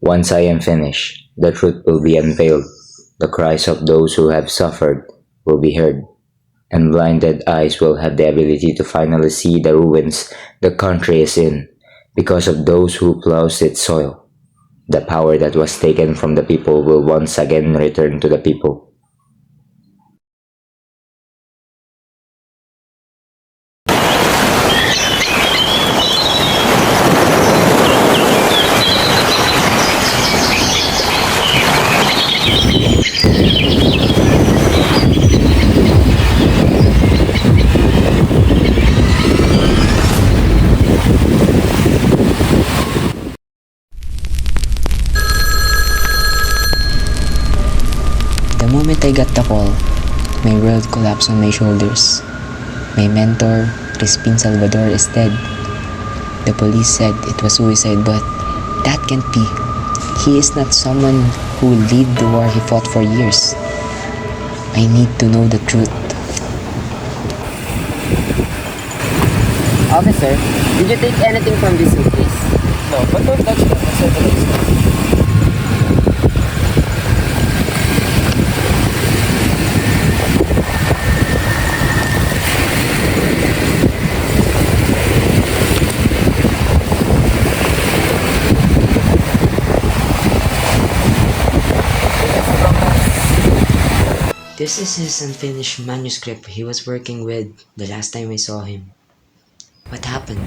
Once I am finished, the truth will be unveiled. The cries of those who have suffered will be heard, and blinded eyes will have the ability to finally see the ruins the country is in because of those who plows its soil. The power that was taken from the people will once again return to the people. The moment I got the call, my world collapsed on my shoulders. My mentor, Crispin Salvador, is dead. The police said it was suicide, but that can't be. He is not someone who will leave the war he fought for years. I need to know the truth. Officer, did you take anything from this suitcase? No, but don't touch them. I said the least. This is his unfinished manuscript he was working with the last time I saw him. What happened?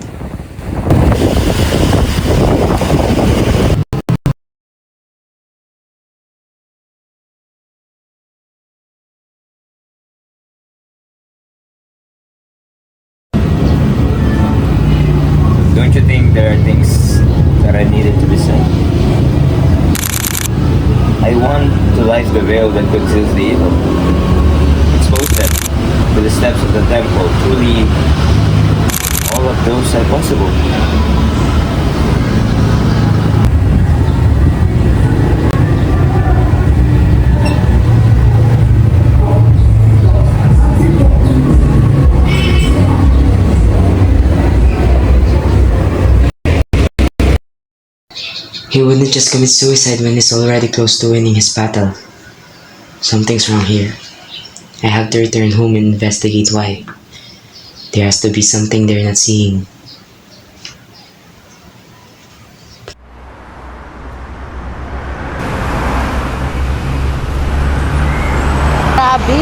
Don't you think there are things that I needed to be said? I want to lift the veil that conceals the evil. Expose them to the steps of the temple. Truly, all of those are possible. He wouldn't just commit suicide when he's already close to winning his battle. Something's wrong here. I have to return home and investigate why. There has to be something they're not seeing. Grabe,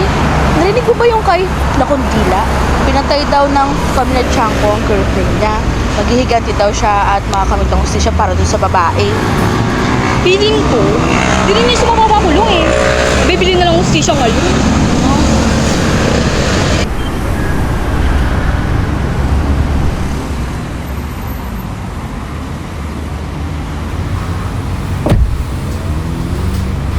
narinig ko ba yung kay Lakondila? Pinatay daw ng pamilya Chanko ang girlfriend niya. Maghihiganti daw siya at makakamit ng hustisya para dun sa babae. Feeling ko, di rin niya siya mapapakulong eh. Bibili na lang hustisya ngayon.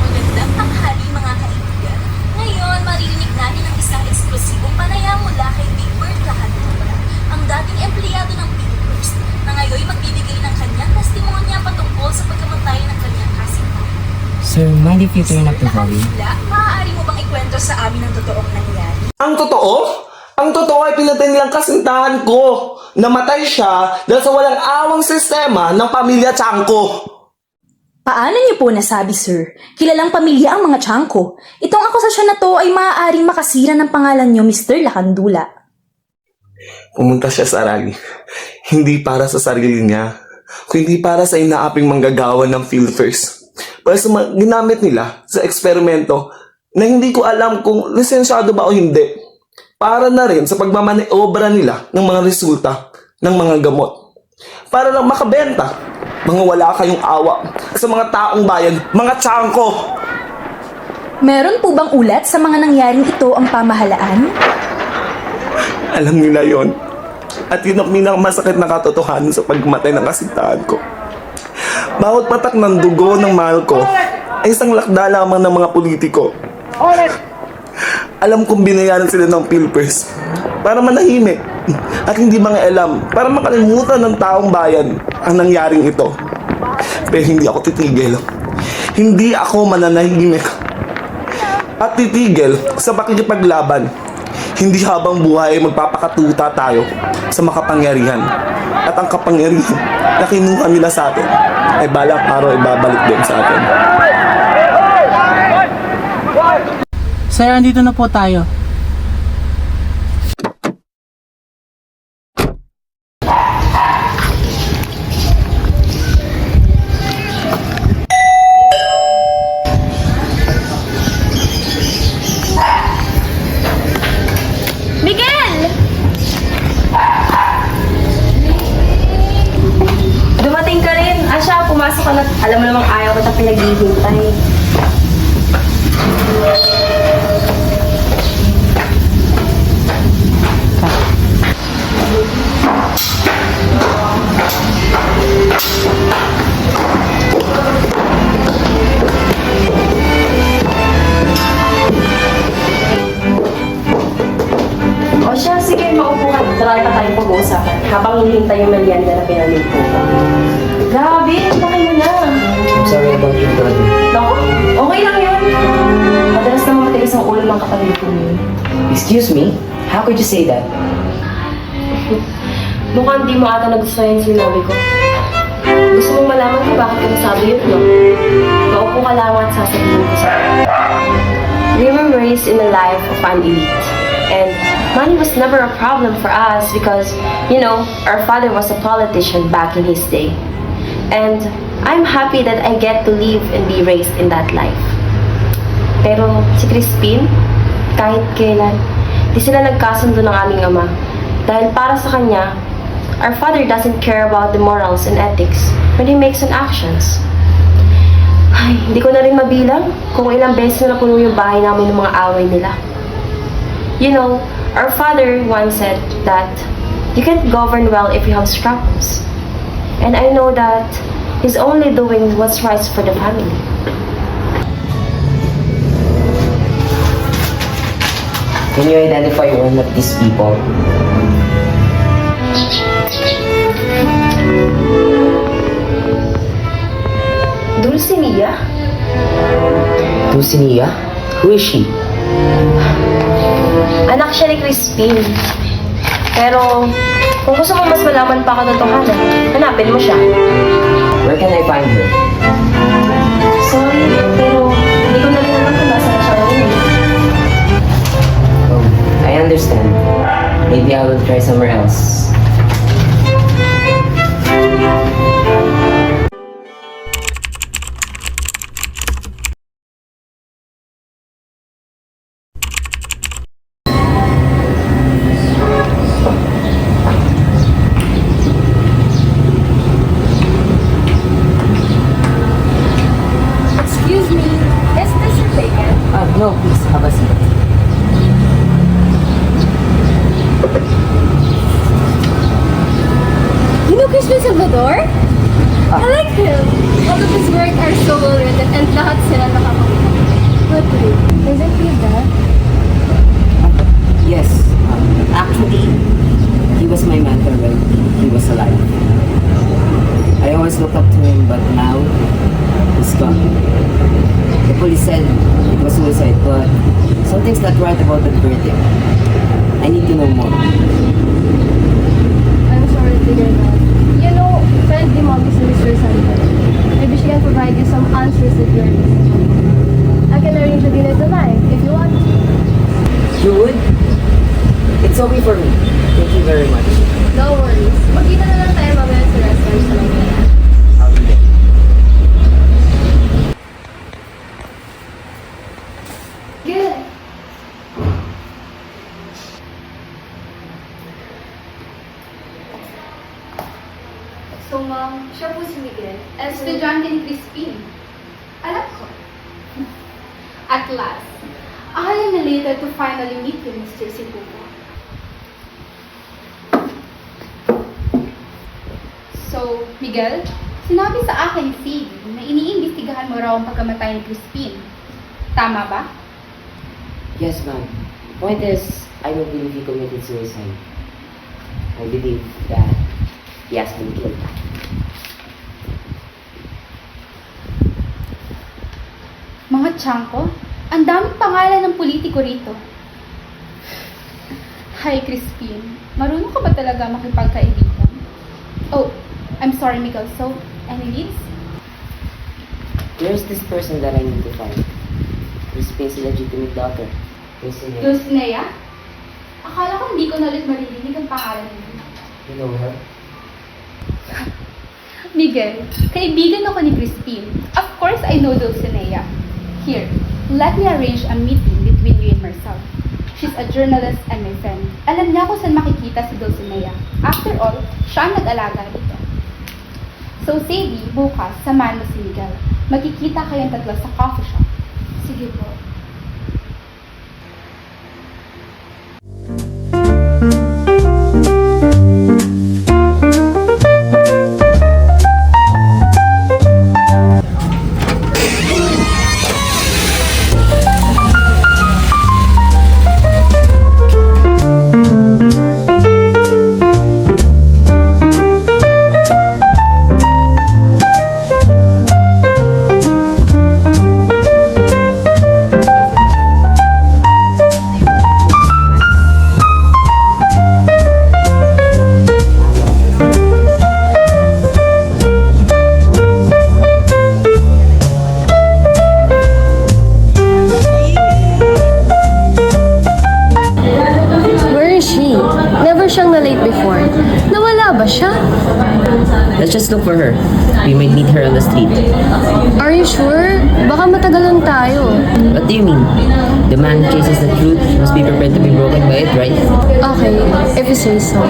Magandang tanghali mga kaibigan. Ngayon, maririnig natin ang isang eksklusibong panayam mula kay Big Bird Lacantora, ang dating empleyado ng Pinterest, na ngayon magbibigay ng kanyang testimonya patungkol sa pagkamatay ng kanyang kasintahan. Sir, mind if you turn up the volume? Lakandila, maaari mo bang ikwento sa amin ang totoong nangyari? Ang totoo? Ang totoo ay pinatay nilang kasintahan ko. Namatay siya dahil sa walang awang sistema ng pamilya Chanko. Paano niyo po nasabi, sir? Kilalang pamilya ang mga Chanko. Itong akusasyon na to ay maaaring makasira ng pangalan niyo, Mr. Lakandula. Pumunta siya sa rally. Hindi para sa sarili niya, kundi para sa inaaping manggagawa ng PhilFirst. Para sa ginamit nila sa eksperimento na hindi ko alam kung lisensyado ba o hindi. Para na rin sa pagmamaneobra nila ng mga resulta ng mga gamot. Para lang makabenta. Mga wala kayong awa sa mga taong bayan, mga Chanko. Meron po bang ulat sa mga nangyaring ito ang pamahalaan? Alam nila yon. At yun ang pinakamasakit na katotohanan sa pagmatay ng kasintahan ko. Bawat patak ng dugo ng mahal ko ay isang lakda lamang ng mga politiko. Alam kong binayaran sila ng PhilFirst para manahimik at hindi mga alam para makalimutan ng taong bayan ang nangyaring ito. Pero hindi ako titigil. Hindi ako mananahimik at titigil sa pakikipaglaban. Hindi habang buhay ay magpapakatuta tayo sa makapangyarihan. At ang kapangyarihan na kinuha nila sa atin, ay balang araw ibabalik din sa atin. Sir, andito na po tayo. Miguel! Dumating ka rin. Asya, pumasok ka na. Alam mo namang ayaw ko na pinaghihintay. O siya, sige, maupo ka. Try pa tayong pag-uusapan habang hinihintay yung merienda na pinaluto ko. Grabe, bakit mo na? I'm sorry about your brother. Naku, okay lang yun. Madalas na matigas ang ulo ng kapatid ko yun. Excuse me? How could you say that? Mukhang di mo ata nagustuhan yung sinabi ko. Gusto mong malaman ko bakit ko nasabi yun, no? Maupo ka lang at sasabihin ko sa'yo. We were raised in a life of an elite. And money was never a problem for us because, you know, our father was a politician back in his day. And I'm happy that I get to live and be raised in that life. Pero si Crispin, kahit kailan, di sila nagkasundo ng aming ama. Dahil para sa kanya, our father doesn't care about the morals and ethics when he makes an actions. Ay, hindi ko na rin mabilang kung ilang beses na napuno yung bahay namin ng mga away nila. You know, our father once said that you can't govern well if you have struggles. And I know that he's only doing what's right for the family. Can you identify one of these people? Dulcinea? Dulcinea? Who is she? Anak siya ni Crispin. Pero, kung gusto mo mas malaman pa katotohanan, hanapin mo siya. Where can I find her? Sorry, pero hindi ko na rin alam kung nasa na siya ngayon. Oh, I understand. Maybe I will try somewhere else. Excuse me, is this your vacant? No, please, have a seat. You know Crispin Salvador? I like him. All of his work are so well written and lahat sila nakakawin. But wait, isn't he that? Yes, actually, he was my mentor when he was alive. I always look up to him, but now, he's gone. The police said it was suicide, but something's not right about that verdict. I need to know more. I'm sorry to hear that. You know, friend ni Mommy si Mr. Santos. Maybe she can provide you some answers that you're missing. I can arrange a dinner tonight if you want. You would? It's okay for me. Thank you very much. No worries. Magkita na lang tayo mamaya sa restaurant sa Laguna. I'll be there. Good. So, ma'am, siya po si Miguel. Estudyante ni Crispin. Alam ko. At last, I am elated to finally meet you, Mr. Sibuko. So, Miguel, sinabi sa akin ni Phoebe na iniimbestigahan mo raw ang pagkamatay ni Crispin. Tama ba? Yes, ma'am. Point is, I don't believe he committed suicide. I believe that he has been killed. Mga tiyangko, ang daming pangalan ng politiko rito. Hi, Crispin. Marunong ka ba talaga makipagkaibigan? Oh, I'm sorry, Miguel. So, any leads? There's this person that I need to find. Crispin's legitimate daughter. Dulcinea. Dulcinea? Akala ko hindi ko na ulit maririnig ang pangalan niyo. You know her? Miguel, kaibigan ako ni Crispin. Of course, I know Dulcinea. Here, let me arrange a meeting between you and Marcel. She's a journalist and my friend. Alam niya kung saan makikita si Dulcinea. After all, siya ang nag-alaga dito. So, Sadie, bukas, samahan mo si Miguel. Magkikita kayong tatlo sa coffee shop. Sige po. Where is she? Never siyang na-late before. Nawala ba siya? Let's just look for her. We might meet her on the street. Are you sure? Baka matagalan tayo. What do you mean? The man who chases the truth must be prepared to be broken by it, right? Okay, if you say so.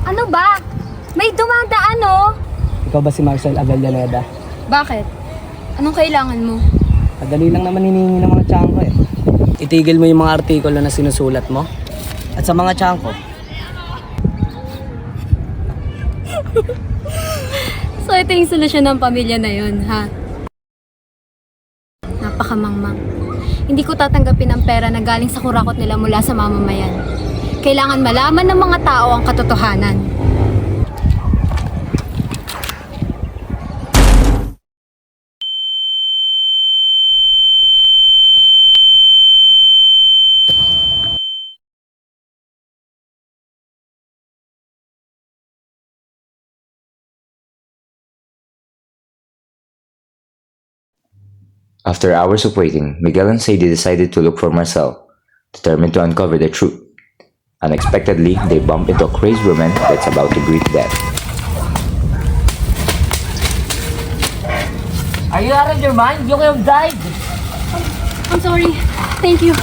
Ano ba? May dumadaan, oh! Ikaw ba si Marcel Avellaneda? Bakit? Anong kailangan mo? Madali lang naman hinihingi ng mga tiyangko eh. Itigil mo yung mga artikulo na sinusulat mo. At sa mga tiyangko, So ito yung solusyon ng pamilya na yon, ha? Napakamangmang. Hindi ko tatanggapin ang pera na galing sa kurakot nila mula sa mamamayan. Kailangan malaman ng mga tao ang katotohanan. After hours of waiting, Miguel and Sadie decided to look for Marcel, determined to uncover the truth. Unexpectedly, they bump into a crazed woman that's about to greet death. Are you out of your mind? You could have died! I'm sorry. Thank you.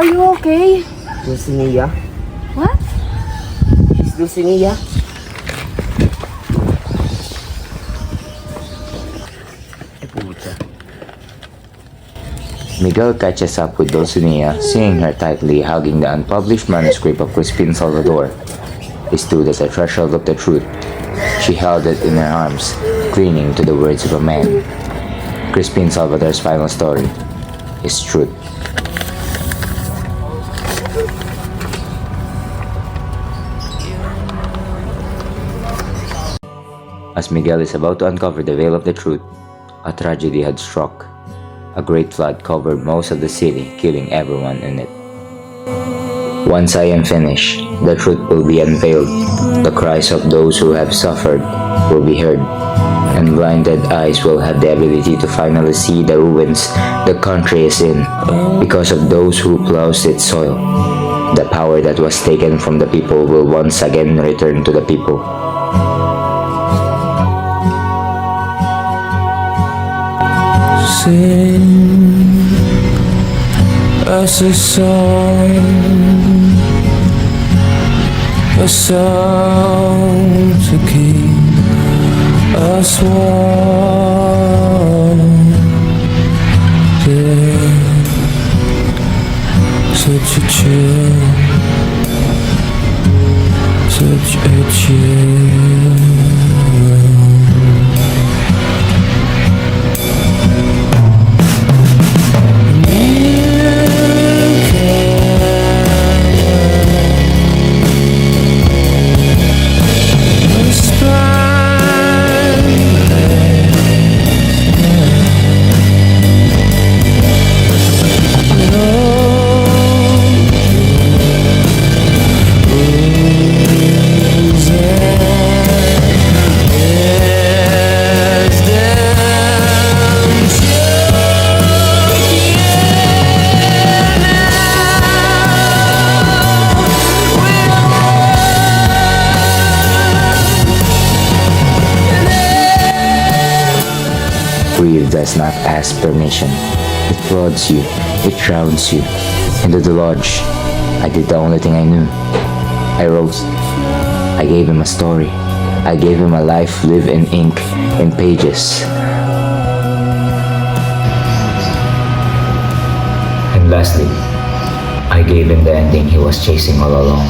Are you okay? Dulcinea? What? She's Dulcinea? Miguel catches up with Dulcinea, seeing her tightly hugging the unpublished manuscript of Crispin Salvador. He stood at the threshold of the truth. She held it in her arms, clinging to the words of a man. Crispin Salvador's final story is truth. As Miguel is about to uncover the veil of the truth, a tragedy had struck. A great flood covered most of the city, killing everyone in it. Once I am finished, the truth will be unveiled. The cries of those who have suffered will be heard, and blinded eyes will have the ability to finally see the ruins the country is in because of those who plows its soil. The power that was taken from the people will once again return to the people. Sing us a song to keep us warm. such a chill, such a chill. Breathe does not ask permission. It floods you, it drowns you. Into the lodge, I did the only thing I knew. I rose. I gave him a story. I gave him a life lived in ink, in pages. And lastly, I gave him the ending he was chasing all along.